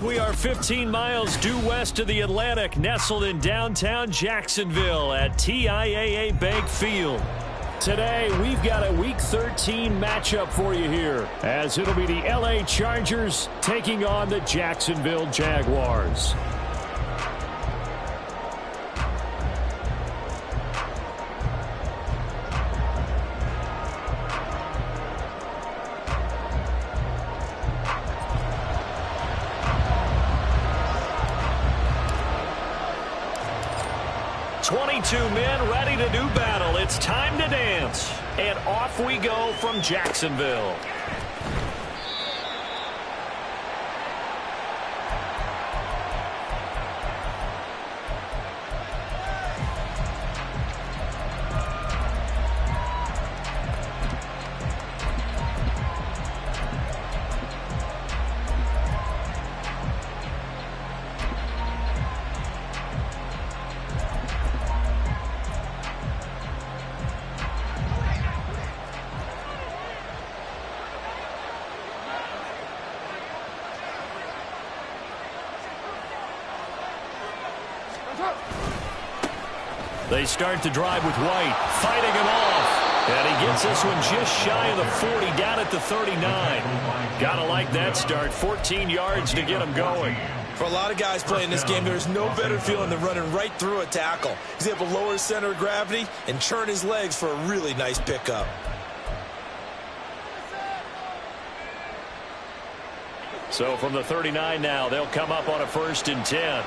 We are 15 miles due west of the Atlantic, nestled in downtown Jacksonville at TIAA Bank Field. Today, we've got a Week 13 matchup for you here, as it'll be the LA Chargers taking on the Jacksonville Jaguars. Two men ready to do battle. It's time to dance. And off we go from Jacksonville. They start the drive with White, fighting him off. And he gets this one just shy of the 40, down at the 39. Gotta like that start, 14 yards to get him going. For a lot of guys playing this game, there's no better feeling than running right through a tackle. He's able to lower his center of gravity and churn his legs for a really nice pickup. So from the 39 now, they'll come up on a 1st and 10.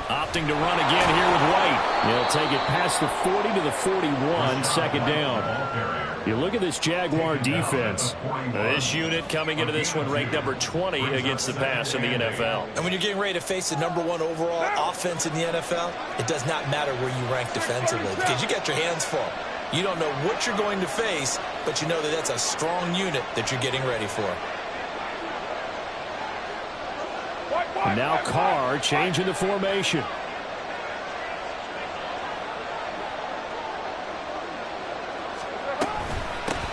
Opting to run again here with White. He'll take it past the 40 to the 41, second down. You look at this Jaguar defense. This unit coming into this one ranked number 20 against the pass in the NFL. And when you're getting ready to face the number 1 overall offense in the NFL, it does not matter where you rank defensively because you got your hands full. You don't know what you're going to face, but you know that that's a strong unit that you're getting ready for. And now Carr changing the formation.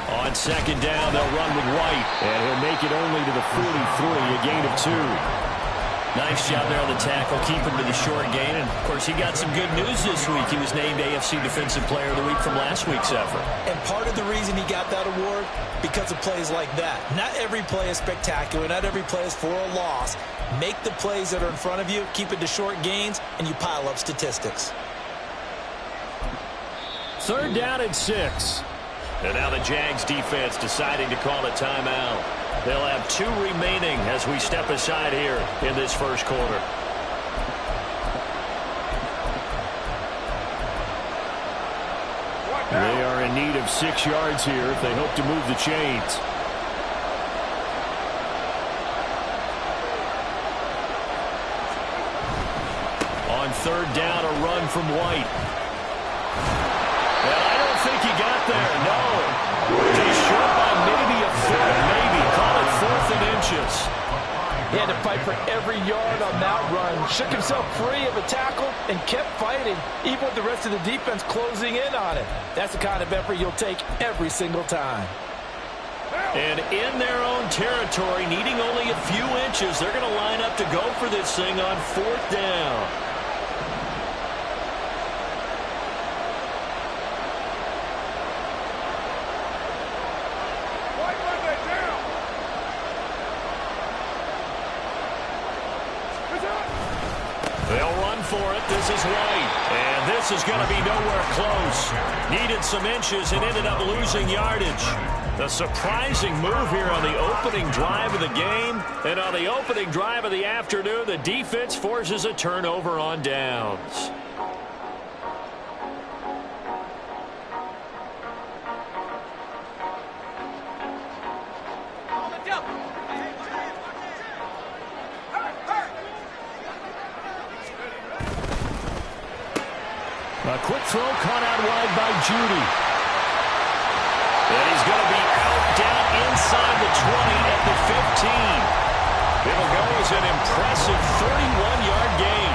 On second down, they'll run with White. And he'll make it only to the 43, a gain of 2. Nice job there on the tackle, keep him to the short gain. And, of course, he got some good news this week. He was named AFC Defensive Player of the Week from last week's effort. And part of the reason he got that award, because of plays like that. Not every play is spectacular. Not every play is for a loss. Make the plays that are in front of you, keep it to short gains, and you pile up statistics. 3rd down and 6. And now the Jags defense deciding to call a timeout. They'll have 2 remaining as we step aside here in this first quarter. They are in need of 6 yards here if they hope to move the chains. On 3rd down, a run from White. And I don't think he got there, no. He's short by maybe a foot, maybe. Call it 4th and inches. He had to fight for every yard on that run. Shook himself free of a tackle and kept fighting, even with the rest of the defense closing in on it. That's the kind of effort you'll take every single time. And in their own territory, needing only a few inches, they're going to line up to go for this thing on 4th down. For it. This is White. And this is going to be nowhere close. Needed some inches and ended up losing yardage. The surprising move here on the opening drive of the game. And on the opening drive of the afternoon, the defense forces a turnover on downs. A quick throw caught out wide by Judy. And he's going to be out down inside the 20 at the 15. It'll go as an impressive 31-yard gain.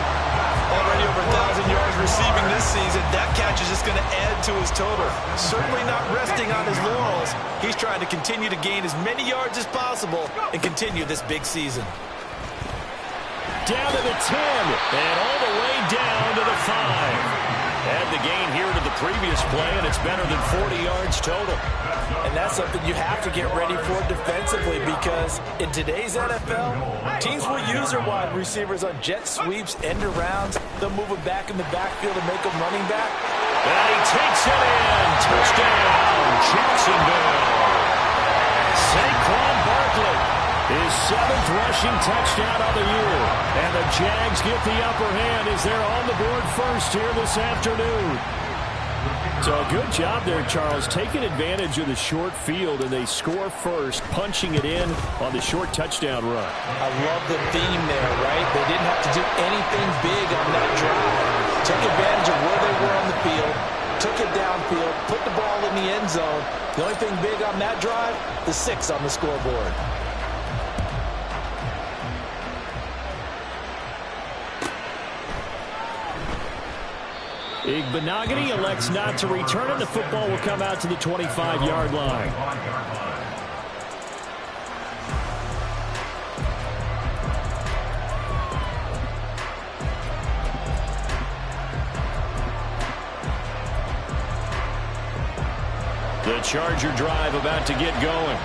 Already over 1,000 yards receiving this season. That catch is just going to add to his total. Certainly not resting on his laurels. He's trying to continue to gain as many yards as possible and continue this big season. Down to the 10, and all the way down to the 5. Add the gain here to the previous play, and it's better than 40 yards total. And that's something you have to get ready for defensively, because in today's NFL, teams will use their wide receivers on jet sweeps, end arounds. They'll move them back in the backfield and make them running back. And he takes it in. Touchdown, Jacksonville. Saquon Barkley. His 7th rushing touchdown of the year. And the Jags get the upper hand as they're on the board first here this afternoon. So a good job there, Charles, taking advantage of the short field, and they score first, punching it in on the short touchdown run. I love the theme there, right? They didn't have to do anything big on that drive. Took advantage of where they were on the field, took it downfield, put the ball in the end zone. The only thing big on that drive, the 6 on the scoreboard. Igbenogany elects not to return it. The football will come out to the 25-yard line. The Charger drive about to get going.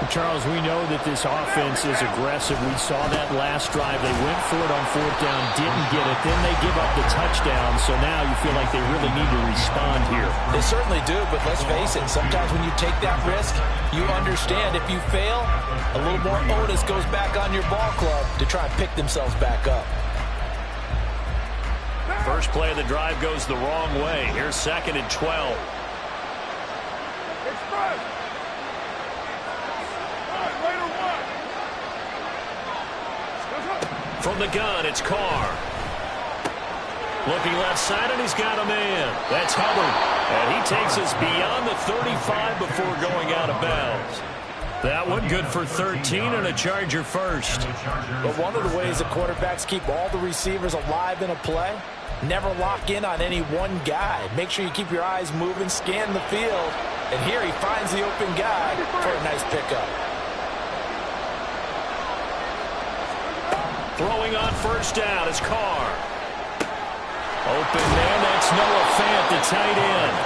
Charles, we know that this offense is aggressive. We saw that last drive. They went for it on 4th down, didn't get it. Then they give up the touchdown. So now you feel like they really need to respond here. They certainly do, but let's face it. Sometimes when you take that risk, you understand if you fail, a little more onus goes back on your ball club to try and pick themselves back up. First play of the drive goes the wrong way. Here's 2nd and 12. From the gun, it's Carr. Looking left side, and he's got a man. That's Hubbard. And he takes us beyond the 35 before going out of bounds. That one good for 13 and a Charger first. But one of the ways the quarterbacks keep all the receivers alive in a play, never lock in on any one guy. Make sure you keep your eyes moving, scan the field. And here he finds the open guy for a nice pickup. Throwing on 1st down is Carr. Open man, that's Noah Fant, the tight end.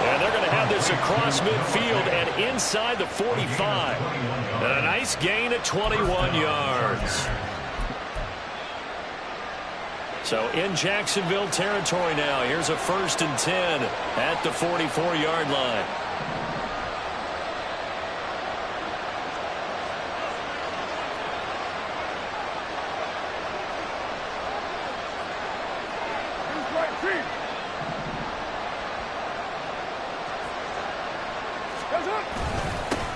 And they're going to have this across midfield and inside the 45. And a nice gain of 21 yards. So in Jacksonville territory now. Here's a 1st and 10 at the 44-yard line.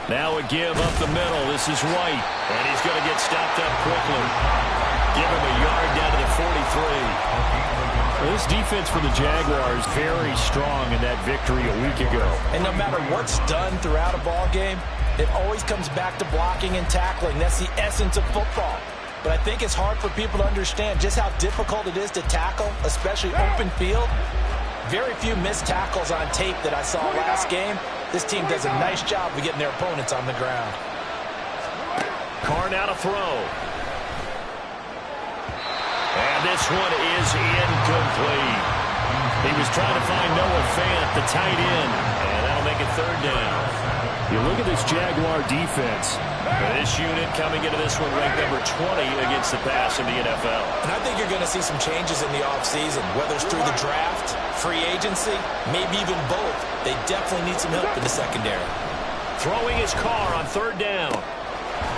Now a give up the middle. This is White. And he's going to get stopped up quickly. Give him a yard down to the 43. Well, this defense for the Jaguars very strong in that victory a week ago. And no matter what's done throughout a ball game, it always comes back to blocking and tackling. That's the essence of football. But I think it's hard for people to understand just how difficult it is to tackle, especially open field. Very few missed tackles on tape that I saw last game. This team does a nice job of getting their opponents on the ground. Carr now to throw. And this one is incomplete. He was trying to find Noah Fant, the tight end. And that'll make it 3rd down. You look at this Jaguar defense. This unit coming into this one ranked number 20 against the pass in the NFL. And I think you're going to see some changes in the offseason, whether it's through the draft, free agency, maybe even both. They definitely need some help in the secondary. Throwing his Carr on 3rd down.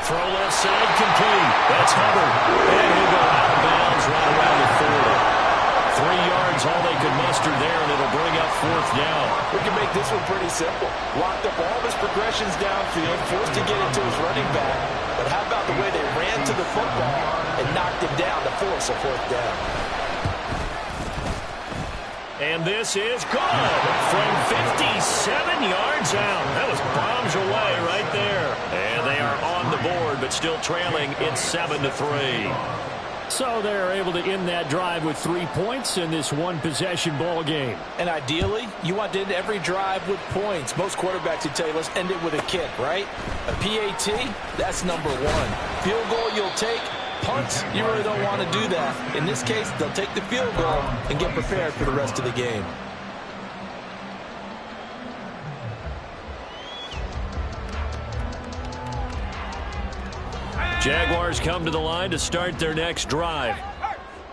Throw left side complete. That's Hubbard. And he'll go out of bounds right around the 40. 3 yards, all they could muster there, and it'll bring up 4th down. We can make this one pretty simple. Locked up all his progressions downfield, forced to get it to his running back. But how about the way they ran to the football and knocked him down to force a 4th down? And this is good from 57 yards out. That was bombs away right there. And they are on the board, but still trailing. It's 7-3. So they're able to end that drive with 3 points in this one-possession ball game. And ideally, you want to end every drive with points. Most quarterbacks would tell you, let's end it with a kick, right? A PAT, that's number one. Field goal you'll take. Punts, you really don't want to do that. In this case, they'll take the field goal and get prepared for the rest of the game. Jaguars come to the line to start their next drive.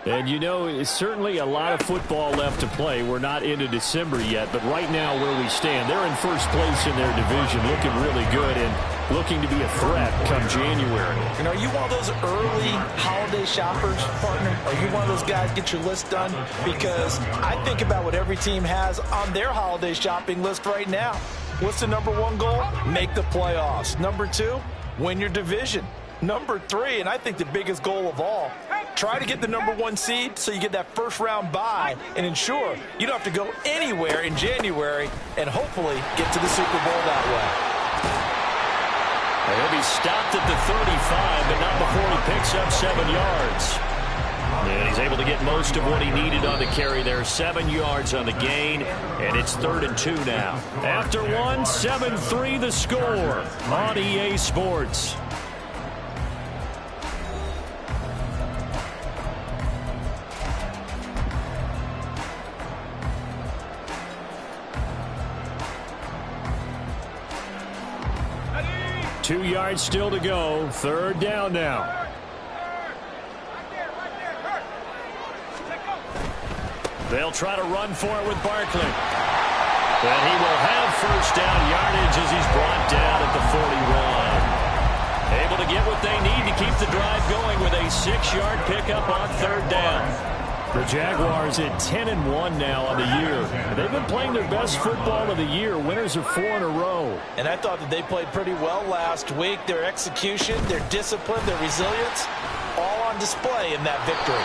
And you know, it's certainly a lot of football left to play. We're not into December yet, but right now where we stand, they're in first place in their division, looking really good and looking to be a threat come January. And are you one of those early holiday shoppers, partner? Are you one of those guys get your list done? Because I think about what every team has on their holiday shopping list right now. What's the number one goal? Make the playoffs. Number two, win your division. Number three, and I think the biggest goal of all, try to get the number one seed so you get that first round bye and ensure you don't have to go anywhere in January and hopefully get to the Super Bowl that way. He'll be stopped at the 35, but not before he picks up 7 yards. And he's able to get most of what he needed on the carry there. 7 yards on the gain, and it's 3rd and 2 now. After one, 7-3 the score on EA Sports. Two yards still to go. 3rd down now. They'll try to run for it with Barkley. And he will have first down yardage as he's brought down at the 41. Able to get what they need to keep the drive going with a 6-yard pickup on 3rd down. The Jaguars at 10-1 now on the year. They've been playing their best football of the year. Winners of 4 in a row. And I thought that they played pretty well last week. Their execution, their discipline, their resilience, all on display in that victory.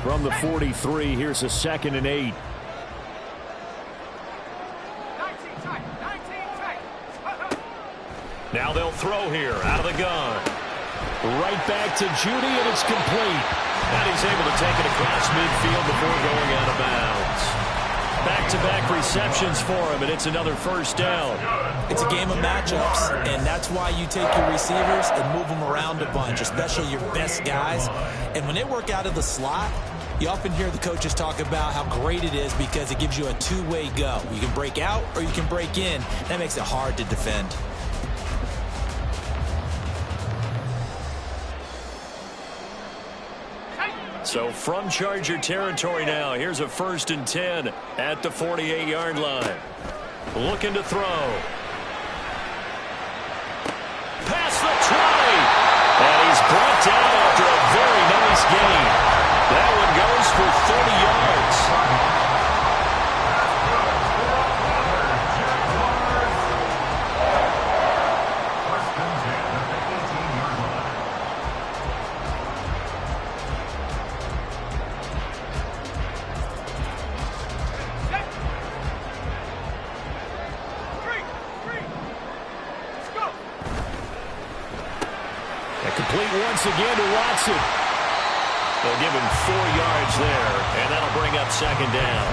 From the 43, here's a 2nd and 8. Now they'll throw here out of the gun. Right back to Judy, and it's complete. And he's able to take it across midfield before going out of bounds. Back-to-back receptions for him, and it's another first down. It's a game of matchups, and that's why you take your receivers and move them around a bunch, especially your best guys. And when they work out of the slot, you often hear the coaches talk about how great it is because it gives you a two-way go. You can break out or you can break in. That makes it hard to defend. So from Charger territory now, here's a 1st and 10 at the 48-yard line. Looking to throw. Past the 20. And he's brought down after a very nice gain. That one goes for 30 yards. Complete once again to Watson. They'll give him 4 yards there, and that'll bring up 2nd down.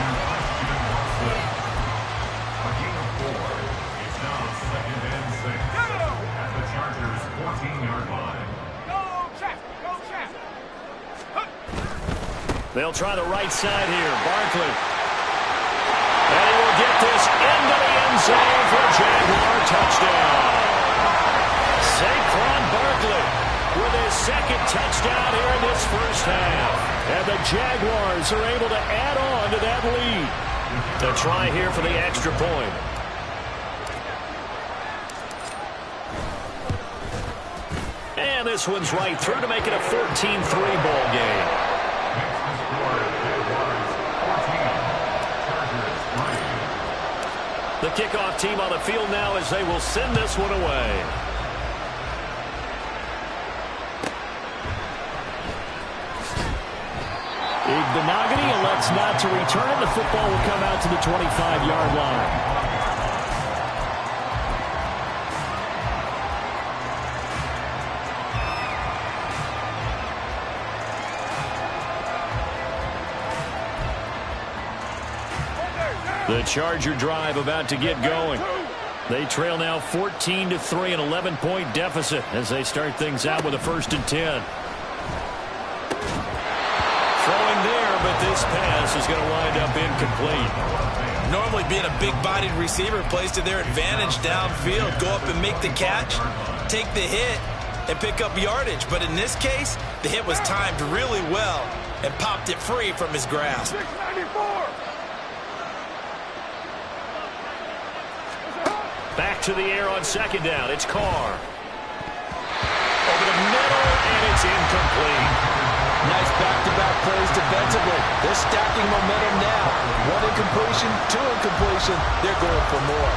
It's now 2nd and 6 at the Chargers' 14-yard line. They'll try the right side here. Barkley. And he will get this into the end zone for a Jaguar touchdown. Saquon Barkley with his 2nd touchdown here in this first half. And the Jaguars are able to add on to that lead. To try here for the extra point. And this one's right through to make it a 14-3 ball game. The kickoff team on the field now as they will send this one away. Igbenogany elects not to return it. The football will come out to the 25-yard line. The Charger drive about to get going. They trail now 14-3, an 11-point deficit as they start things out with a 1st and 10. Throwing there, but this pass is going to wind up incomplete. Normally being a big-bodied receiver plays to their advantage downfield. Go up and make the catch, take the hit, and pick up yardage. But in this case, the hit was timed really well and popped it free from his grasp. 694. Back to the air on 2nd down. It's Carr. Over the middle, and it's incomplete. Nice back-to-back plays defensively. They're stacking momentum now. 1 incompletion, 2 incompletion. They're going for more.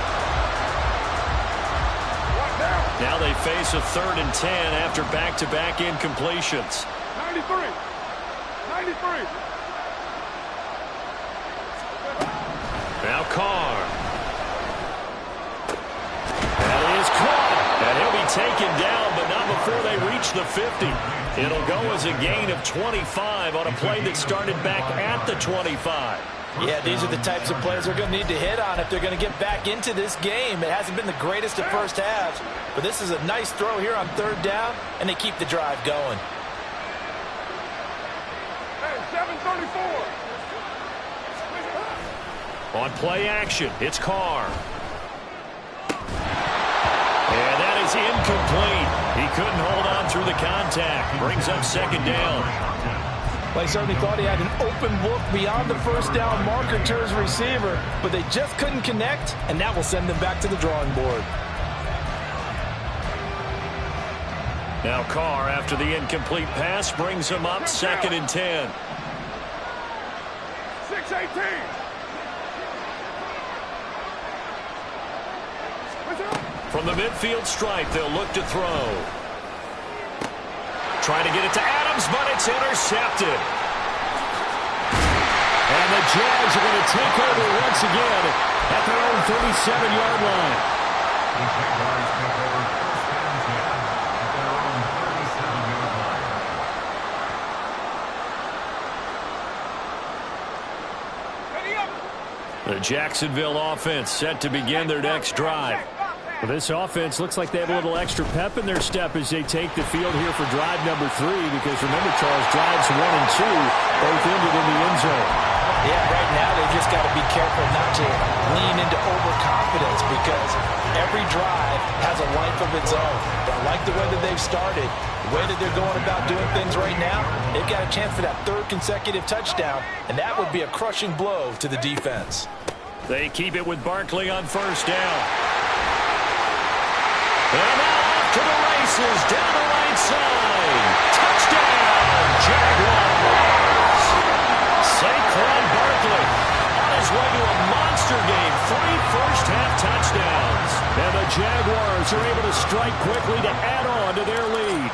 Now they face a 3rd and 10 after back-to-back incompletions. 93. 93. Now Carr. That is caught. And he'll be taken down, but not before they reach the 50. It'll go as a gain of 25 on a play that started back at the 25. Yeah, these are the types of plays they're going to need to hit on if they're going to get back into this game. It hasn't been the greatest of first halves, but this is a nice throw here on 3rd down, and they keep the drive going. Hey, 734. On play action, it's Carr. And that is incomplete. He couldn't hold on through the contact. Brings up 2nd down. Well, he certainly thought he had an open look beyond the 1st down marker to his receiver, but they just couldn't connect, and that will send them back to the drawing board. Now Carr, after the incomplete pass, brings him up 2nd and 10. 618. From the midfield stripe, they'll look to throw. Trying to get it to Adams, but it's intercepted. And the Jags are going to take over once again at their own 37-yard line. The Jaguars take over 1st and 10 at their own 37-yard line. The Jacksonville offense set to begin their next drive. Well, this offense looks like they have a little extra pep in their step as they take the field here for drive number 3, because remember, Charles, drives 1 and 2 both ended in the end zone. Yeah, right now they just got to be careful not to lean into overconfidence, because every drive has a life of its own. But I like the way that they've started, the way that they're going about doing things right now. They've got a chance for that 3rd consecutive touchdown, and that would be a crushing blow to the defense. They keep it with Barkley on 1st down. And now off to the races, down the right side. Touchdown, Jaguars. Saquon Barkley on his way to a monster game. 3 first-half touchdowns. And the Jaguars are able to strike quickly to add on to their lead.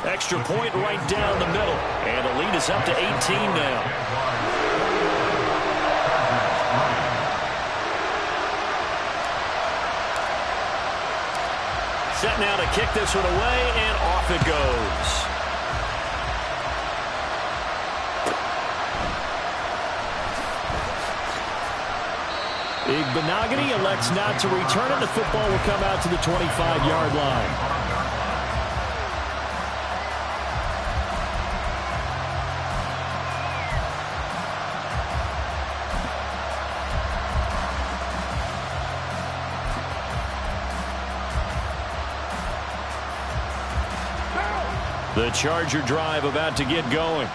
Extra point right down the middle. And the lead is up to 18 now. Set now to kick this one away, and off it goes. Igbenogany elects not to return it. The football will come out to the 25-yard line. The Charger drive about to get going.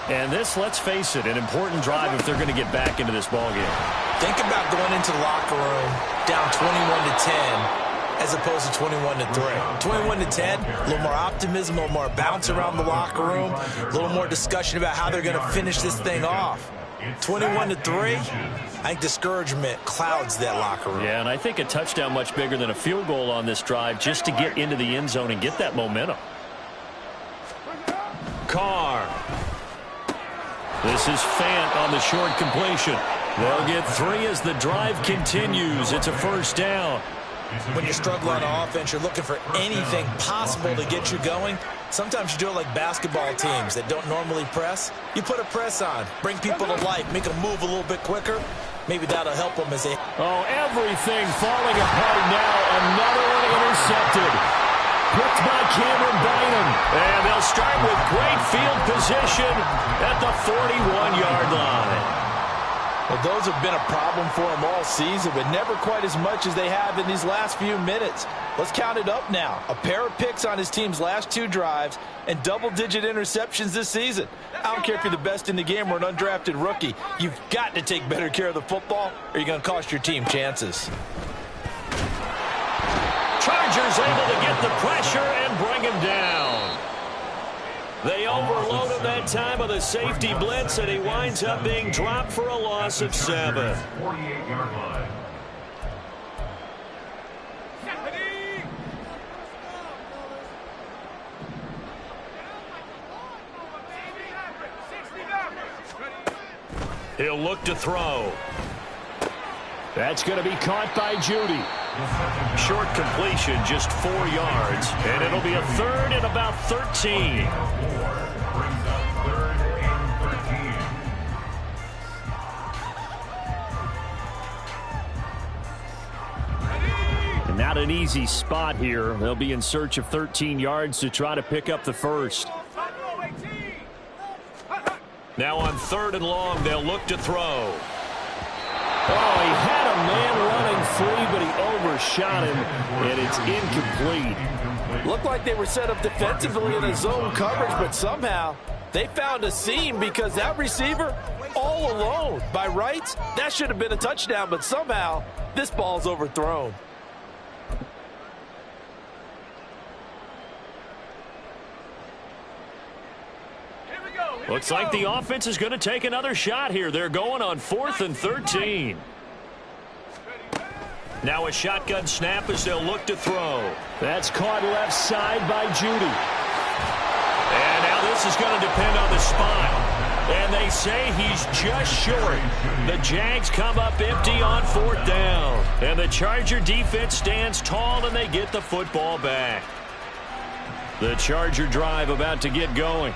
And this, let's face it, an important drive if they're going to get back into this ballgame. Think about going into the locker room down 21-10 as opposed to 21-3. 21-10, a little more optimism, a little more bounce around the locker room, a little more discussion about how they're going to finish this thing off. 21-3, I think discouragement clouds that locker room. Yeah, and I think a touchdown much bigger than a field goal on this drive just to get into the end zone and get that momentum. Carr. This is Fant on the short completion. They'll get 3 as the drive continues. It's a first down. When you struggle on offense, you're looking for anything possible to get you going. Sometimes you do it like basketball teams that don't normally press. You put a press on, bring people to life, make them move a little bit quicker. Maybe that'll help them as they... Oh, everything falling apart now. Another one intercepted. Picked by Cameron Bynum. And they'll start with great field position at the 41-yard line. Well, those have been a problem for them all season, but never quite as much as they have in these last few minutes. Let's count it up now. A pair of picks on his team's last 2 drives and double-digit interceptions this season. I don't care if you're the best in the game or an undrafted rookie. You've got to take better care of the football or you're going to cost your team chances. Chargers able to get the pressure and bring him down. They overload him that time with a safety blitz, and he winds up being dropped for a loss of 7. 48-yard line. He'll look to throw. That's going to be caught by Judy. Short completion, just 4 yards, and it'll be a 3rd and about 13. Brings up 3rd and 13. And not an easy spot here. They'll be in search of 13 yards to try to pick up the first. Now on 3rd and long, they'll look to throw. Oh, he had a man running free, but he overshot him, and it's incomplete. Looked like they were set up defensively in a zone coverage, but somehow they found a seam because that receiver all alone. By rights, that should have been a touchdown, but somehow this ball's overthrown. Looks like the offense is going to take another shot here. They're going on 4th and 13. Now a shotgun snap as they'll look to throw. That's caught left side by Judy. And now this is going to depend on the spot. And they say he's just short. The Jags come up empty on 4th down. And the Charger defense stands tall, and they get the football back. The Charger drive about to get going.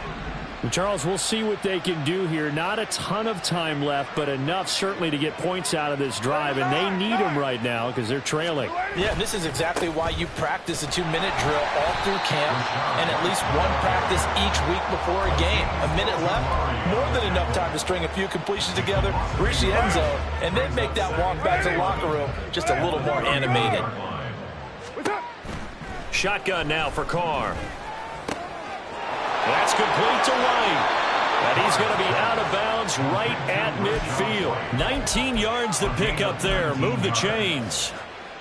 Charles, we'll see what they can do here. Not a ton of time left, but enough certainly to get points out of this drive, and they need them right now because they're trailing. Yeah, this is exactly why you practice a 2-minute drill all through camp and at least one practice each week before a game. A minute left, more than enough time to string a few completions together, reach the end zone, and then make that walk back to the locker room just a little more animated. Shotgun now for Carr. That's complete to White. And he's going to be out of bounds right at midfield. 19 yards to pick up there. Move the chains.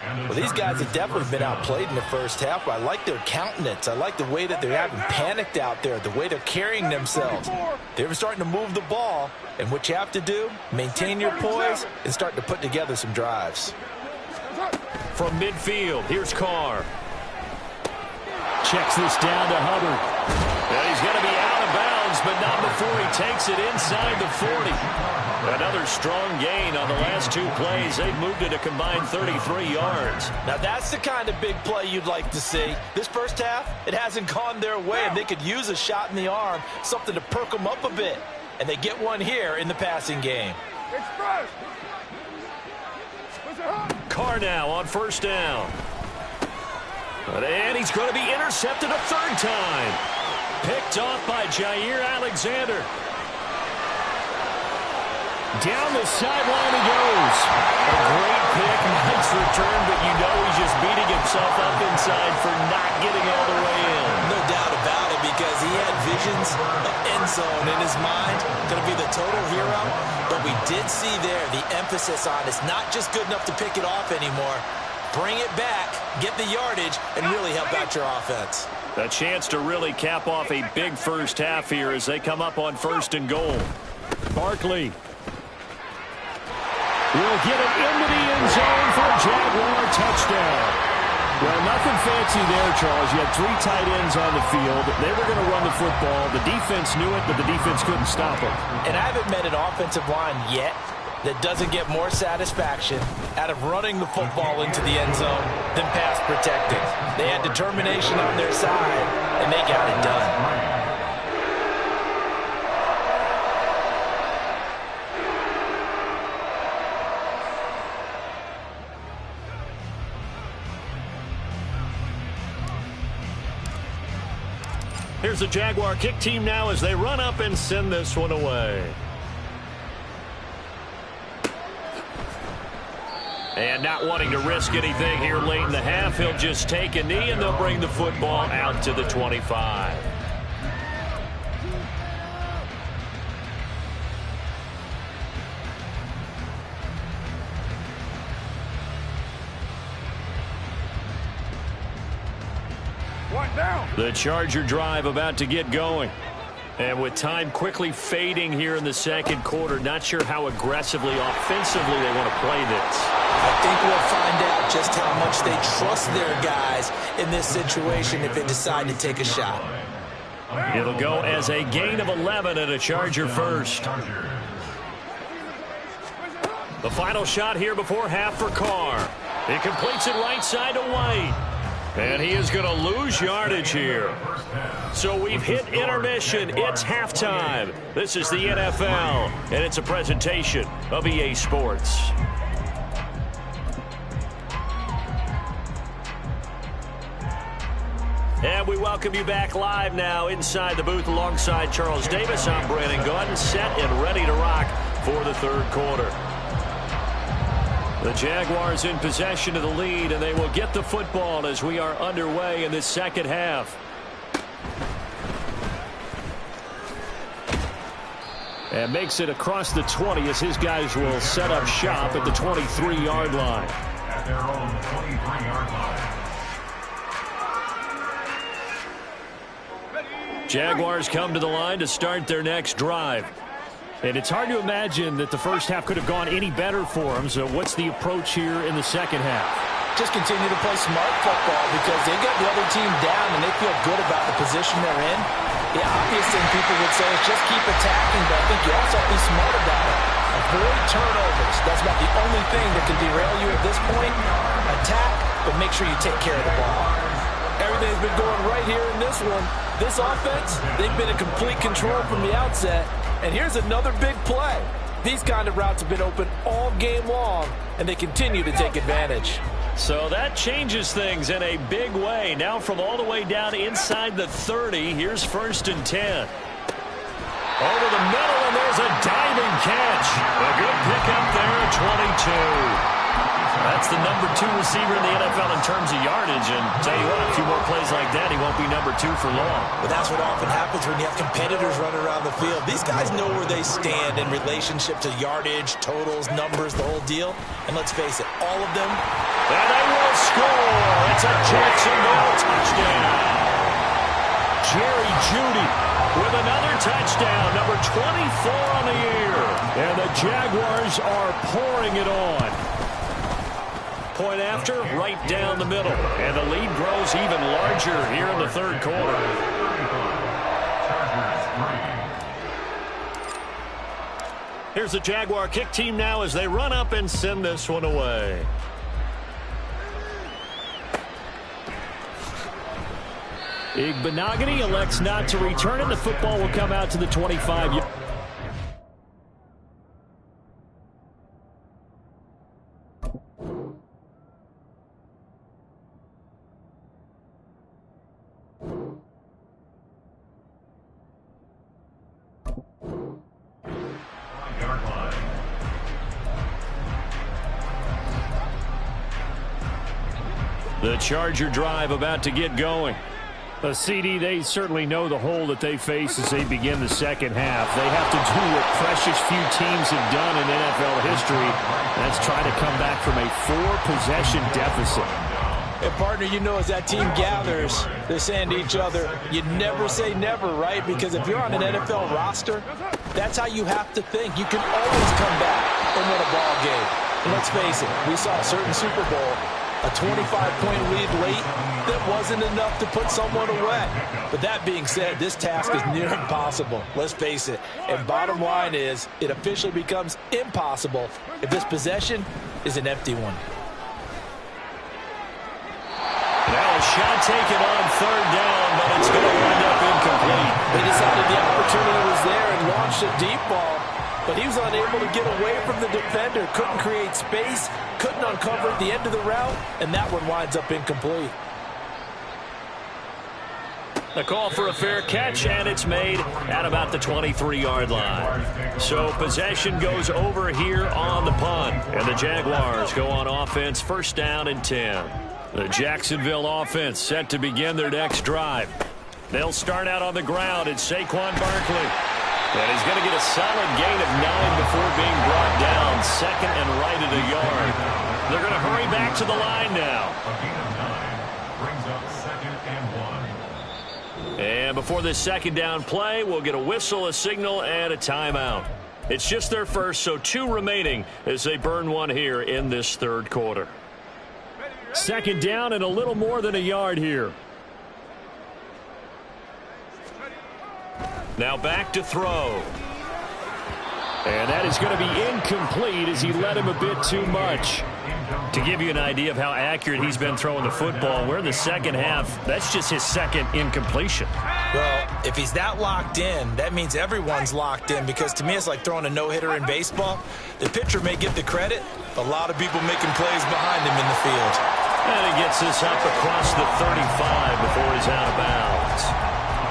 Well, these guys have definitely been outplayed in the first half. I like their countenance. I like the way that they haven't panicked out there, the way they're carrying themselves. They're starting to move the ball. And what you have to do, maintain your poise and start to put together some drives. From midfield, here's Carr. Checks this down to Hubbard. And he's going to be out of bounds, but not before he takes it inside the 40. Another strong gain on the last 2 plays. They've moved it a combined 33 yards. Now that's the kind of big play you'd like to see. This first half, it hasn't gone their way, and they could use a shot in the arm, something to perk them up a bit. And they get one here in the passing game. Carr now on 1st down. And he's going to be intercepted a 3rd time. Picked off by Jair Alexander. Down the sideline he goes. A great pick, nice return, but you know he's just beating himself up inside for not getting all the way in. No doubt about it, because he had visions of end zone in his mind. Going to be the total hero. But we did see there the emphasis on it's not just good enough to pick it off anymore. Bring it back, get the yardage, and really help out your offense. A chance to really cap off a big first half here as they come up on 1st and goal. Barkley will get it into the end zone for a Jaguar touchdown. Well, nothing fancy there, Charles. You had 3 tight ends on the field. They were going to run the football. The defense knew it, but the defense couldn't stop them. And I haven't met an offensive line yet that doesn't get more satisfaction out of running the football into the end zone than pass protecting. They had determination on their side, and they got it done. Here's the Jaguar kick team now as they run up and send this one away. And not wanting to risk anything here late in the half, he'll just take a knee and they'll bring the football out to the 25. The Charger drive about to get going. And with time quickly fading here in the second quarter, not sure how aggressively, offensively they want to play this. I think we'll find out just how much they trust their guys in this situation if they decide to take a shot. It'll go as a gain of 11 and a Charger first. The final shot here before half for Carr. He completes it right side to White. And he is going to lose yardage here. So we've hit intermission. It's halftime. This is the NFL, and it's a presentation of EA Sports. And we welcome you back live now inside the booth alongside Charles Davis. I'm Brandon Gaudin, set and ready to rock for the third quarter. The Jaguars in possession of the lead, and they will get the football as we are underway in this second half. And makes it across the 20 as his guys will set up shop at the 23-yard line. At their own 23-yard line. Jaguars come to the line to start their next drive. And it's hard to imagine that the first half could have gone any better for them. So what's the approach here in the second half? Just continue to play smart football because they got the other team down and they feel good about the position they're in. The obvious thing people would say is just keep attacking, but I think you also have to be smart about it. Avoid turnovers. That's about the only thing that can derail you at this point. Attack, but make sure you take care of the ball. Everything's been going right here in this one. This offense, they've been in complete control from the outset. And here's another big play. These kind of routes have been open all game long, and they continue to take advantage. So that changes things in a big way. Now from all the way down inside the 30, here's 1st and 10. Over the middle, and there's a diving catch. A good pickup there at 22. That's the number 2 receiver in the NFL in terms of yardage. And tell you what, a few more plays like that, he won't be number 2 for long. But that's what often happens when you have competitors running around the field. These guys know where they stand in relationship to yardage, totals, numbers, the whole deal. And let's face it, all of them. And they will score. It's a Jacksonville touchdown. Jerry Jeudy with another touchdown, number 24 on the year. And the Jaguars are pouring it on. Point after, right down the middle. And the lead grows even larger here in the third quarter. Here's the Jaguar kick team now as they run up and send this one away. Igbenogany elects not to return it. The football will come out to the 25. The Charger drive about to get going. CD, they certainly know the hole that they face as they begin the second half. They have to do what precious few teams have done in NFL history. That's try to come back from a 4-possession deficit. And partner, you know, as that team gathers, they're saying to each other, you never say never, right? Because if you're on an NFL roster, that's how you have to think. You can always come back and win a ball game. And let's face it, we saw a certain Super Bowl A 25-point lead late that wasn't enough to put someone away. But that being said, this task is near impossible. Let's face it. And bottom line is, it officially becomes impossible if this possession is an empty one. Now a shot taken on third down, but it's going to wind up incomplete. They decided the opportunity was there and launched a deep ball, but he was unable to get away from the defender. Couldn't create space, couldn't uncover the end of the route, and that one winds up incomplete. A call for a fair catch, and it's made at about the 23-yard line. So possession goes over here on the punt, and the Jaguars go on offense, first down and 10. The Jacksonville offense set to begin their next drive. They'll start out on the ground. It's Saquon Barkley. And he's going to get a solid gain of 9 before being brought down. Second and right at a yard. They're going to hurry back to the line now. A gain of 9 brings up second and 1. And before this second down play, we'll get a whistle, a signal, and a timeout. It's just their first, so 2 remaining as they burn one here in this third quarter. Second down and a little more than a yard here. Now back to throw. And that is going to be incomplete as he led him a bit too much. To give you an idea of how accurate he's been throwing the football, we're in the second half. That's just his second incompletion. Well, if he's that locked in, that means everyone's locked in, because to me it's like throwing a no-hitter in baseball. The pitcher may get the credit, but a lot of people making plays behind him in the field. And he gets this up across the 35 before he's out of bounds.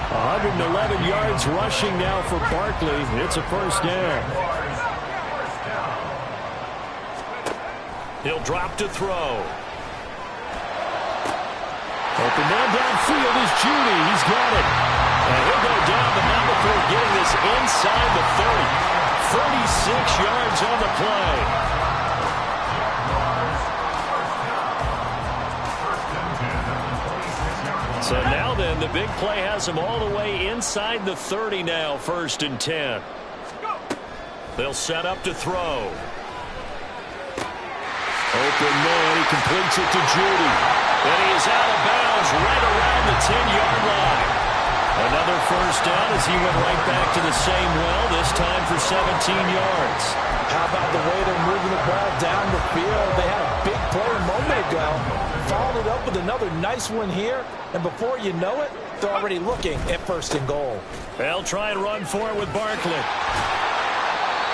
111 yards rushing now for Barkley. It's a first down. He'll drop to throw. Open man downfield is Judy. He's got it. And he'll go down, but not before getting this inside the 30. 36 yards on the play. So now then, the big play has him all the way inside the 30 now, first and 10. They'll set up to throw. Open man, he completes it to Judy. And he is out of bounds right around the 10-yard line. Another first down as he went right back to the same well, this time for 17 yards. How about the way they're moving the ball down the field? They had a big play a moment ago. Followed it up with another nice one here. And before you know it, they're already looking at first and goal. They'll try and run for it with Barkley.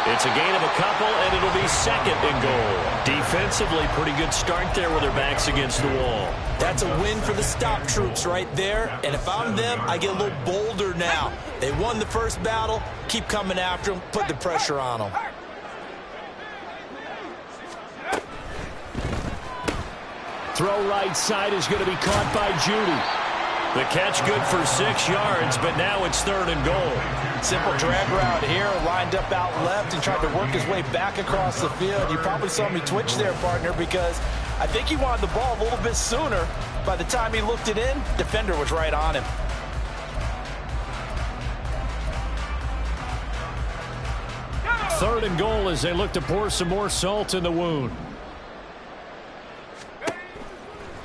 It's a gain of a couple, and it'll be second and goal. Defensively, pretty good start there with their backs against the wall. That's a win for the stop troops right there. And if I'm them, I get a little bolder now. They won the first battle. Keep coming after them. Put the pressure on them. Throw right side is going to be caught by Judy. The catch good for 6 yards, but now it's third and goal. Simple drag route here, lined up out left and tried to work his way back across the field. You probably saw me twitch there, partner, because I think he wanted the ball a little bit sooner. By the time he looked it in, defender was right on him. Third and goal as they look to pour some more salt in the wound.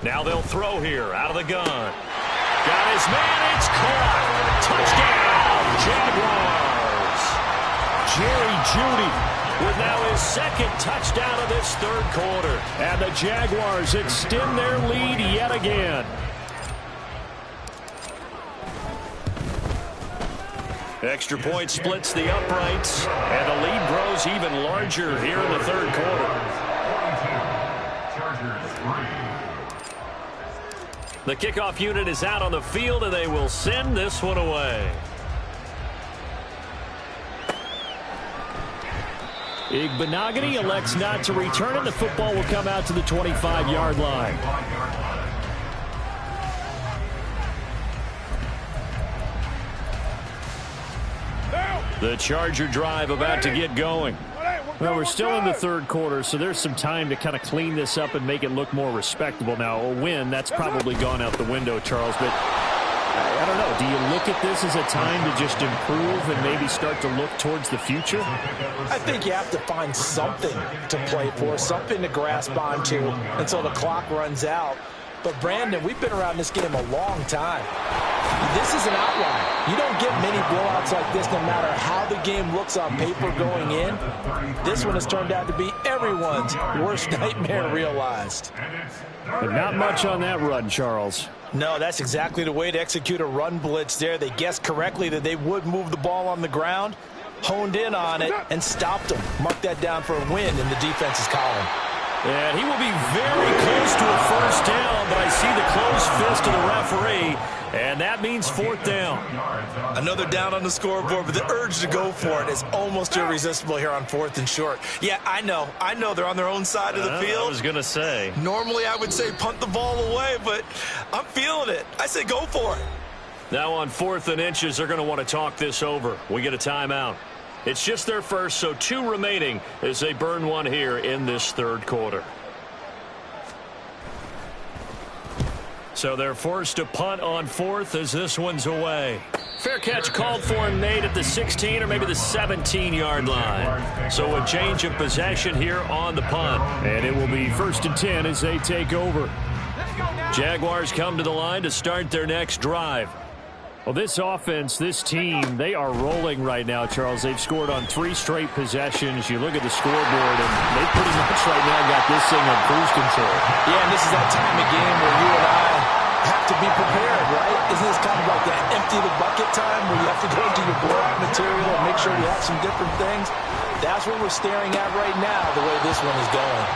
Now they'll throw here out of the gun. Got his man. It's caught. Touchdown, Jaguars. Jerry Jeudy with now his second touchdown of this third quarter. And the Jaguars extend their lead yet again. Extra point splits the uprights, and the lead grows even larger here in the third quarter. The kickoff unit is out on the field, and they will send this one away. Igbenogany elects not to return it. The football will come out to the 25-yard line. The Charger drive about to get going. Well, we're still in the third quarter, so there's some time to kind of clean this up and make it look more respectable. Now, a win, that's probably gone out the window, Charles, but I don't know. Do you look at this as a time to just improve and maybe start to look towards the future? I think you have to find something to play for, something to grasp onto until the clock runs out. But, Brandon, we've been around this game a long time. This is an outlier. You don't get many blowouts like this no matter how the game looks on paper going in. This one has turned out to be everyone's worst nightmare realized. But not much on that run, Charles. No, that's exactly the way to execute a run blitz there. They guessed correctly that they would move the ball on the ground, honed in on it, and stopped them. Mark that down for a win in the defense's column. And he will be very close to a first down, but I see the closed fist of the referee, and that means fourth down. Another down on the scoreboard, but the urge to go for it is almost irresistible here on 4th and short. Yeah, I know they're on their own side of the field. I was going to say. Normally I would say punt the ball away, but I'm feeling it. I say go for it. Now on 4th and inches, they're going to want to talk this over. We get a timeout. It's just their first, so 2 remaining as they burn one here in this third quarter. So they're forced to punt on 4th as this one's away. Fair catch called for and made at the 16 or maybe the 17-yard line. So a change of possession here on the punt. And it will be 1st and 10 as they take over. Jaguars come to the line to start their next drive. Well, this offense, this team, they are rolling right now, Charles. They've scored on 3 straight possessions. You look at the scoreboard, and they pretty much right now got this thing on cruise control. Yeah, and this is that time of game where you and I have to be prepared, right? Isn't this kind of like that empty the bucket time where you have to go into your blowout material and make sure you have some different things? That's what we're staring at right now, the way this one is going.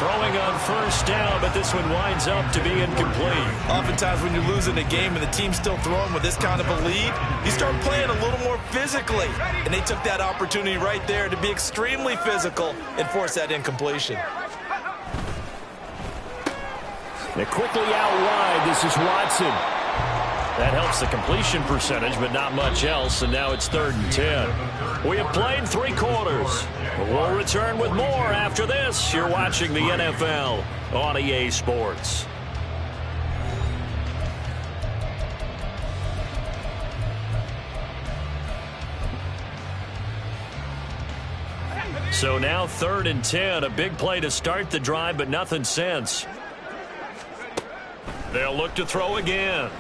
Throwing on first down, but this one winds up to be incomplete. Oftentimes when you're losing a game and the team's still throwing with this kind of a lead, you start playing a little more physically. And they took that opportunity right there to be extremely physical and force that incompletion. They're quickly out wide. This is Watson. That helps the completion percentage, but not much else, and now it's 3rd and 10. We have played 3 quarters. We'll return with more after this. You're watching the NFL on EA Sports. So now 3rd and 10. A big play to start the drive, but nothing since. They'll look to throw again.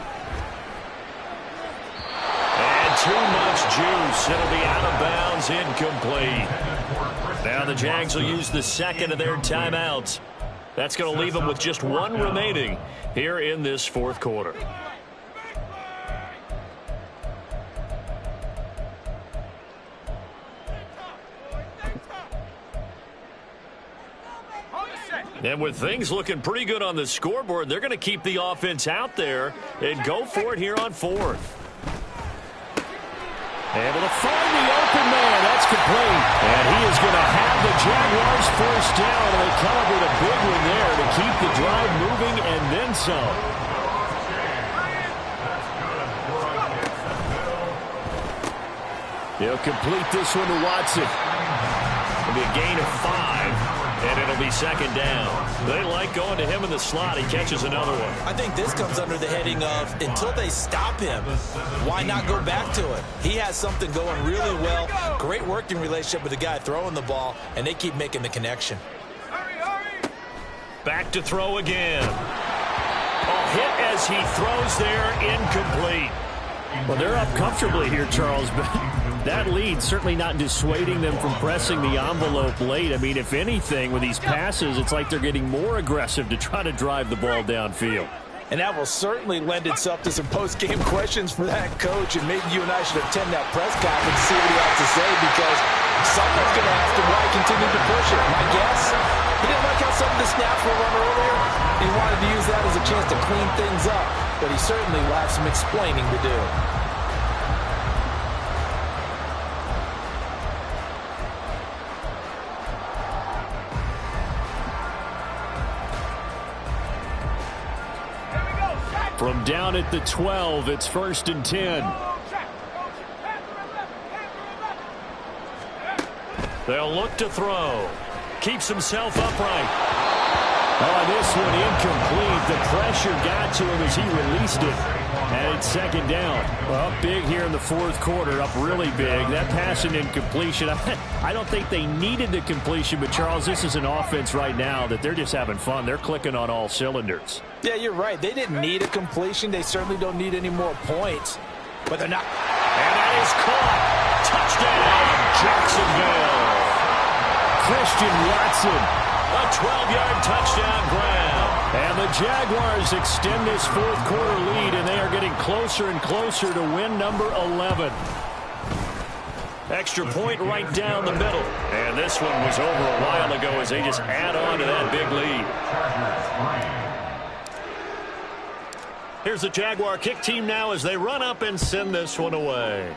And too much juice. It'll be out of bounds, incomplete. Now the Jags will use the second of their timeouts. That's going to leave them with just 1 remaining here in this 4th quarter. And with things looking pretty good on the scoreboard, they're going to keep the offense out there and go for it here on 4th. Able to find the open man. That's complete. And he is going to have the Jaguars first down. And they come up with a big one there to keep the drive moving and then some. He'll complete this one to Watson. It'll be a gain of 5. And it'll be 2nd down. They like going to him in the slot. He catches another one. I think this comes under the heading of until they stop him, why not go back to it? He has something going really well. Great working relationship with the guy throwing the ball, and they keep making the connection. Back to throw again. A hit as he throws there, incomplete. Well, they're up comfortably here, Charles, but that lead certainly not dissuading them from pressing the envelope late. I mean, if anything, with these passes, it's like they're getting more aggressive to try to drive the ball downfield. And that will certainly lend itself to some post-game questions for that coach, and maybe you and I should attend that press conference to see what he has to say, because someone's going to ask him why he continued to push it. My guess, he didn't like how some of the snaps were run earlier. He wanted to use that as a chance to clean things up, but he certainly will have some explaining to do. From down at the 12, it's 1st and 10. They'll look to throw. Keeps himself upright. Oh, this one incomplete. The pressure got to him as he released it. And it's second down. Well, big here in the fourth quarter, up really big. That pass and incompletion, I don't think they needed the completion, but Charles, this is an offense right now that they're just having fun. They're clicking on all cylinders. Yeah, you're right. They didn't need a completion. They certainly don't need any more points, but they're not. And that is caught. Touchdown, Jacksonville. Christian Watson. A 12-yard touchdown grab. And the Jaguars extend this fourth quarter lead, and they are getting closer and closer to win number 11. Extra point right down the middle. And this one was over a while ago as they just add on to that big lead. Here's the Jaguar kick team now as they run up and send this one away.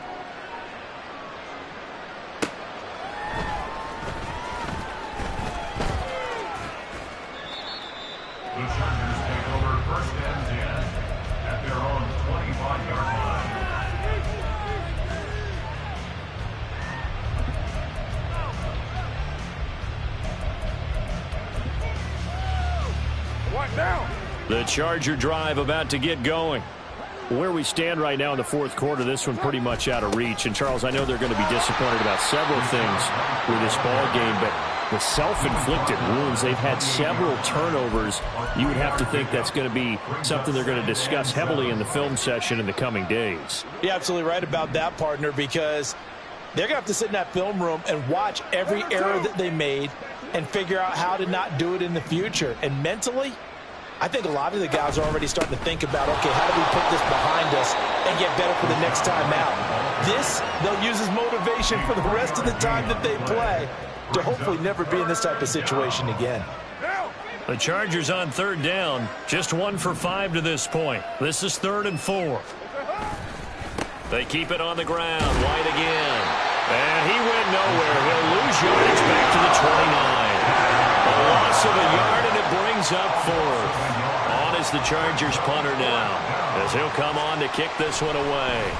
The Chargers take over first and 10 at their own 25-yard line. What now? The Charger drive about to get going. Where we stand right now in the fourth quarter, this one pretty much out of reach. And, Charles, I know they're going to be disappointed about several things with this ball game, but the self-inflicted wounds, they've had several turnovers. You would have to think that's going to be something they're going to discuss heavily in the film session in the coming days. You're absolutely right about that, partner, because they're going to have to sit in that film room and watch every error that they made and figure out how to not do it in the future. And mentally, I think a lot of the guys are already starting to think about, okay, how do we put this behind us and get better for the next time out? This, they'll use as motivation for the rest of the time that they play to hopefully never be in this type of situation again. The Chargers on third down, just 1 for 5 to this point. This is 3rd and 4. They keep it on the ground. White again. And he went nowhere. He'll lose yardage back to the 29. A loss of a yard, and it brings up 4th. On is the Chargers punter now, as he'll come on to kick this one away.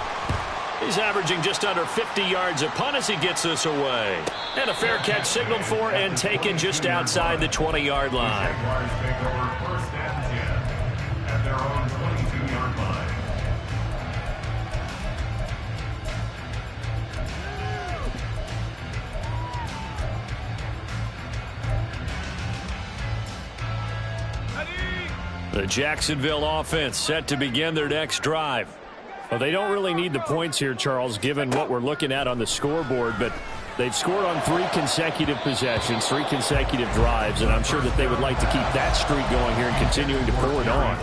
He's averaging just under 50 yards a punt as he gets this away. And a fair catch signaled for and taken just outside the 20-yard line. Jaguars take over first and 10 at their own 22-yard line. The Jacksonville offense set to begin their next drive. Well, they don't really need the points here, Charles, given what we're looking at on the scoreboard, but they've scored on 3 consecutive possessions, 3 consecutive drives, and I'm sure that they would like to keep that streak going here and continuing to pour it on.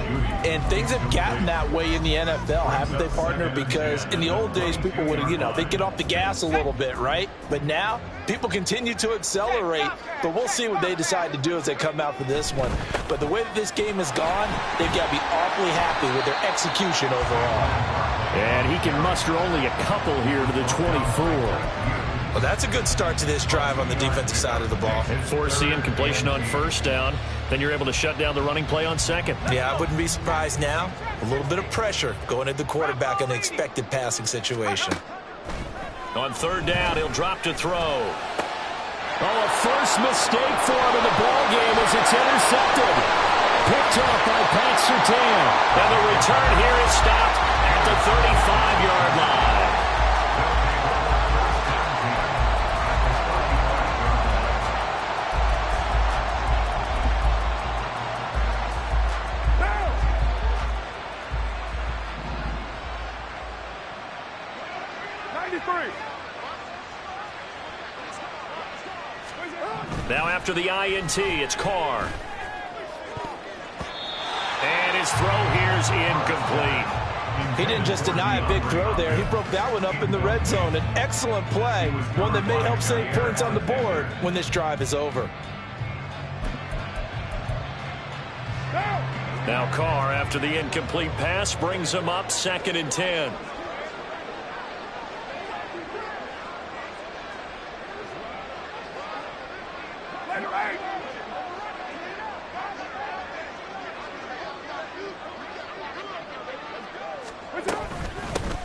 And things have gotten that way in the NFL, haven't they, partner? Because in the old days, people would, they'd get off the gas a little bit, right? But now, people continue to accelerate, but we'll see what they decide to do as they come out for this one. But the way that this game has gone, they've got to be awfully happy with their execution overall. And he can muster only a couple here to the 24. Well, that's a good start to this drive on the defensive side of the ball. And force the incompletion on first down. Then you're able to shut down the running play on second. Yeah, I wouldn't be surprised now. A little bit of pressure going at the quarterback in an expected passing situation. On third down, he'll drop to throw. Oh, a first mistake for him in the ball game as it's intercepted. Picked up by Pat Surtain. And the return here is stopped at the 35-yard line. Now after the INT, it's Carr. And his throw here's incomplete. He didn't just deny a big throw there. He broke that one up in the red zone. An excellent play, one that may help save points on the board when this drive is over. Now Carr, after the incomplete pass, brings him up 2nd and 10.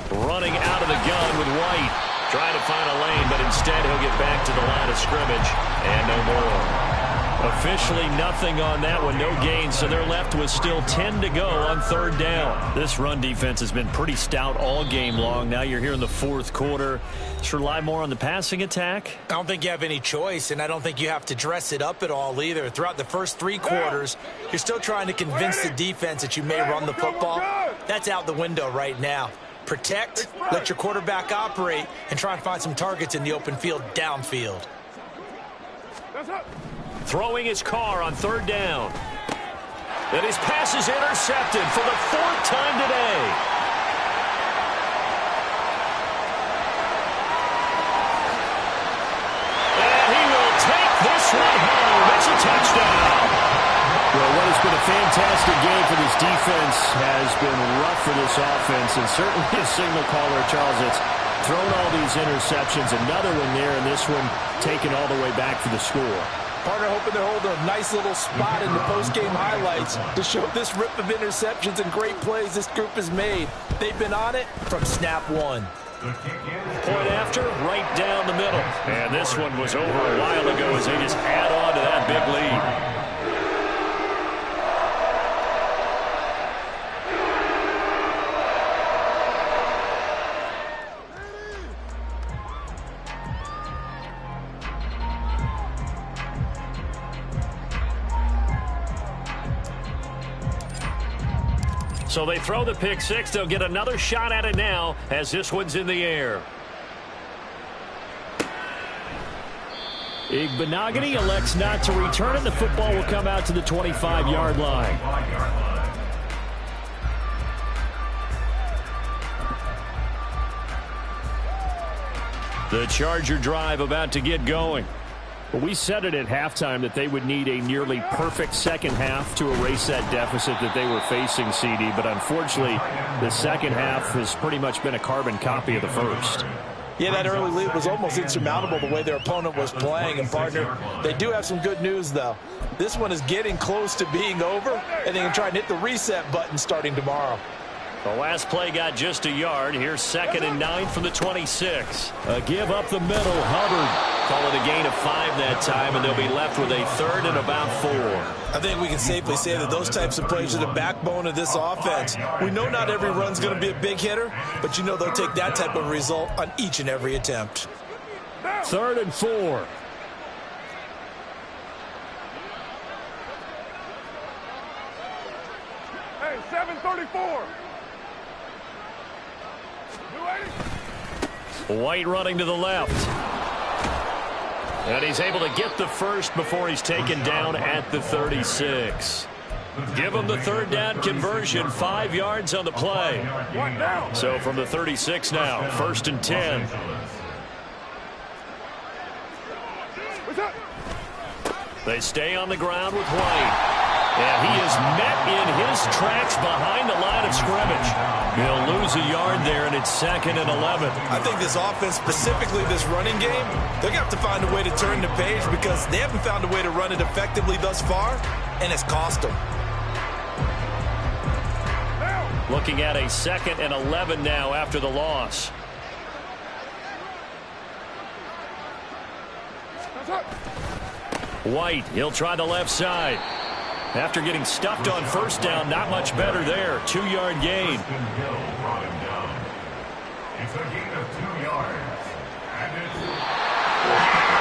Running out of the gun with White. Trying to find a lane, but instead he'll get back to the line of scrimmage. And no more. Officially nothing on that one, no gain, so they're left with still 10 to go on third down. This run defense has been pretty stout all game long. Now you're here in the fourth quarter. Should rely more on the passing attack? I don't think you have any choice, and I don't think you have to dress it up at all either. Throughout the first three quarters, you're still trying to convince the defense that you may run the football. That's out the window right now. Protect, let your quarterback operate, and try and find some targets in the open field downfield. Throwing his car on third down. And his pass is intercepted for the fourth time today. And he will take this one home. It's a touchdown. Well, what has been a fantastic game for this defense has been rough for this offense. And certainly a signal caller, Charles, that's thrown all these interceptions. Another one there, and this one taken all the way back for the score. Partner hoping they're holding a nice little spot in the post-game highlights to show this rip of interceptions and great plays this group has made. They've been on it from snap one. Point after, right down the middle. And this one was over a while ago as they just add on to that big lead. So they throw the pick six. They'll get another shot at it now as this one's in the air. Igbenogany elects not to return it. The football will come out to the 25-yard line. The Charger drive about to get going. Well, we said it at halftime that they would need a nearly perfect second half to erase that deficit that they were facing, CD. But unfortunately, the second half has pretty much been a carbon copy of the first. Yeah, that early lead was almost insurmountable the way their opponent was playing. And, partner, they do have some good news, though. This one is getting close to being over, and they can try and hit the reset button starting tomorrow. The last play got just a yard. Here's 2nd and 9 from the 26. A give up the middle. Hubbard. Call it a gain of 5 that time, and they'll be left with a 3rd and about 4. I think we can safely say that those types of plays are the backbone of this offense. We know not every run's going to be a big hitter, but you know they'll take that type of result on each and every attempt. 3rd and 4. Hey, 734. White running to the left. And he's able to get the first before he's taken down at the 36. Give him the 3rd down conversion, 5 yards on the play. So from the 36 now, 1st and 10. They stay on the ground with White. And he is met in his tracks behind the line of scrimmage. He'll lose a yard there, and it's 2nd and 11. I think this offense, specifically this running game, they're going to have to find a way to turn the page because they haven't found a way to run it effectively thus far, and it's cost them. Looking at a 2nd and 11 now after the loss. White, he'll try the left side. After getting stuffed on 1st down, not much better there. 2-yard gain. It's a gain of 2 yards.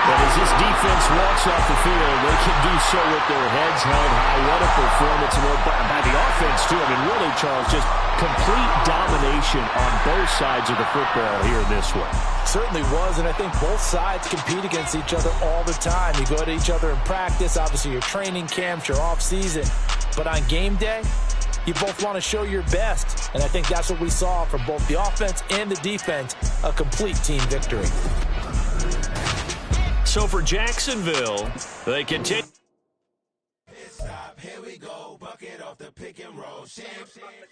But as this defense walks off the field, they can do so with their heads held high. What a performance by the offense, too. I mean, really, Charles, just complete domination on both sides of the football here in this one. Certainly was, and I think both sides compete against each other all the time. You go to each other in practice, obviously your training camps, your off-season. But on game day, you both want to show your best. And I think that's what we saw from both the offense and the defense, a complete team victory. So for Jacksonville, they continue. Here we go, bucket off the pick and roll.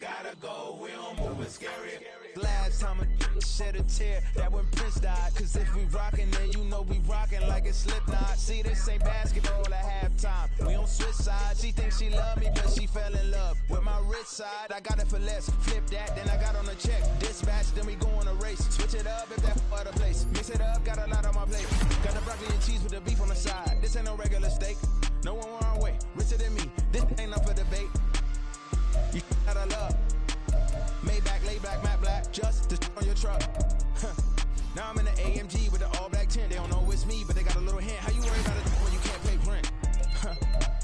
Gotta go, we don't move it scary. Last time a shed a tear, that when Prince died. Cause if we rockin', then you know we rockin' like it's Slipknot. See, this ain't basketball at halftime. We on switch sides. She thinks she love me, but she fell in love with my rich side. I got it for less. Flip that, then I got on a check. Dispatch, then we go on a race. Switch it up if that other place. Mix it up, got a lot on my plate. Got the broccoli and cheese with the beef on the side. This ain't no regular steak. No one richer than me. This ain't up for debate. You out of love. Maybach, lay black, matte black, just to on your truck. Now I'm in the AMG with the all black tint. They don't know it's me, but they got a little hint. How you worry about it when you can't pay rent?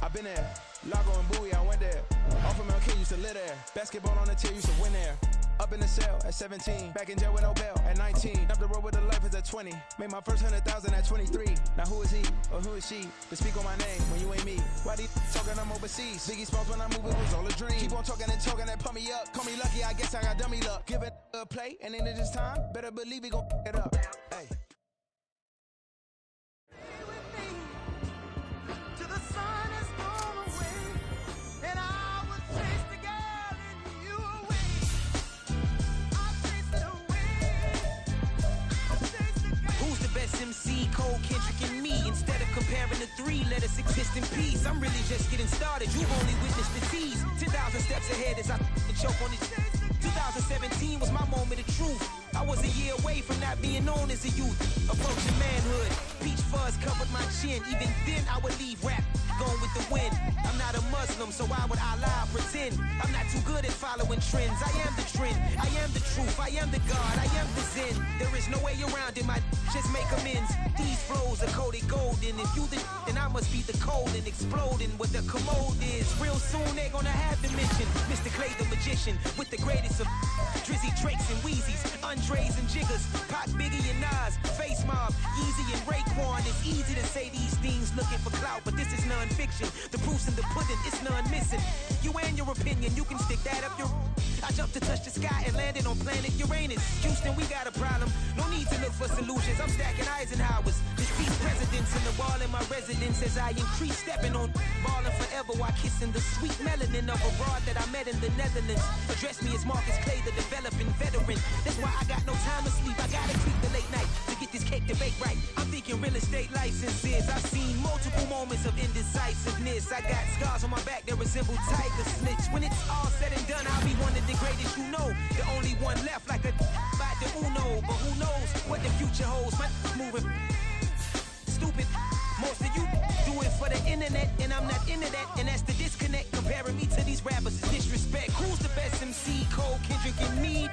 I've been there. Lago and Bowie, I went there. Off of MLK, used to live there. Basketball on the tier, used to win there. Up in the cell at 17. Back in jail with no bail at 19. Up the road with the life is at 20. Made my first 100,000 at 23. Now who is he or who is she to speak on my name when you ain't me? Why these talking I'm overseas? Biggie Smalls when I move it was all a dream. Keep on talking and pump me up. Call me lucky, I guess I got dummy luck. Give it a play and then it is time. Better believe we gon' it up. Hey. MC, Cole, Kendrick, and me. Instead of comparing the three, let us exist in peace. I'm really just getting started. You've only witnessed the tease. 10,000 steps ahead as I choke on this. 2017 was my moment of truth. I was a year away from not being known as a youth. Approaching manhood. Peach fuzz covered my chin. Even then, I would leave rap going with the wind. I'm not a Muslim, so why would Allah pretend? I'm not too good at following trends. I am the trend. I am the truth. I am the God. I am the Zen. There is no way around it. My just make amends. These flows are coated golden. If you the then I must be the cold and exploding what the commode is. Real soon they're gonna have to mention Mr. Clay the magician with the greatest of Drizzy, Drakes, and Wheezies, Andres and Jiggers, Pac, Biggie, and Nas, Face Mob, Easy and Raekwon. It's easy to say these things looking for clout, but this is non-fiction. The proof's in the pudding, it's none missing. You and your opinion, you can stick that up your. I jumped to touch the sky and landed on planet Uranus. Houston, we got a problem. No need to look for solutions. I'm stacking Eisenhowers. This piece presidents in the wall in my residence as I increase stepping on ballin' forever while kissing the sweet melanin of a broad that I met in the Netherlands. Address me as Marcus Clay, the developing veteran. That's why I got no time to sleep. I gotta creep the late night to get this cake to bake right. I'm thinking real estate licenses. I've seen multiple moments of indecisiveness. I got scars on my back that resemble tiger slits. When it's all said and done, I'll be one of the greatest you know. The only one left like a by the Uno. But who knows what the future holds. My moving stupid. Most of you do it for the internet, and I'm not into that. And that's the disconnect. Comparing me to these rappers is disrespect. Who's the best MC? Cole, Kendrick, and me.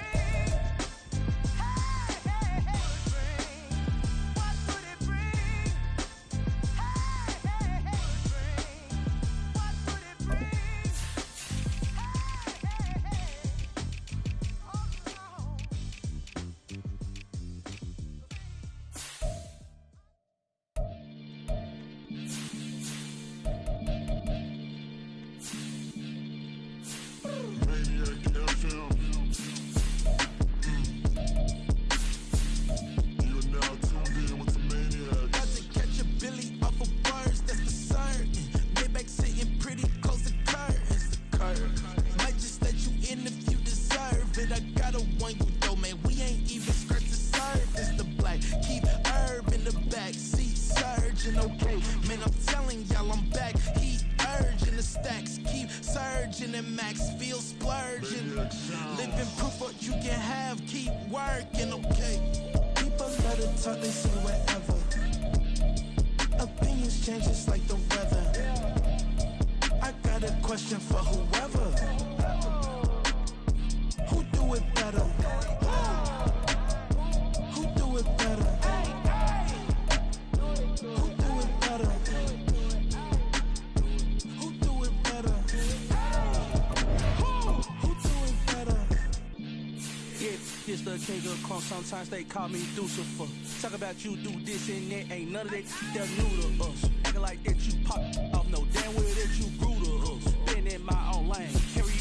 Sometimes they call me Lucifer. Talk about you do this and that. Ain't none of that that's new to us. Acting like that you pop off. No damn well that you grew to us. Been in my own lane. Carry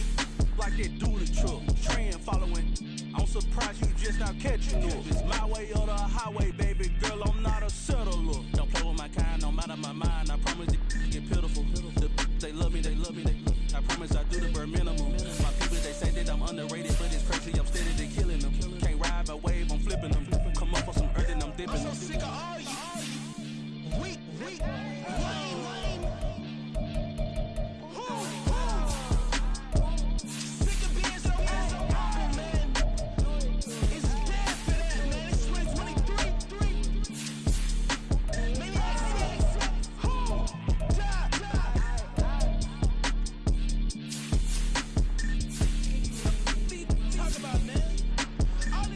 like that do the truck. Trend following. I'm surprised you just not catching up. It's my way or the highway, baby girl. I'm not a settler.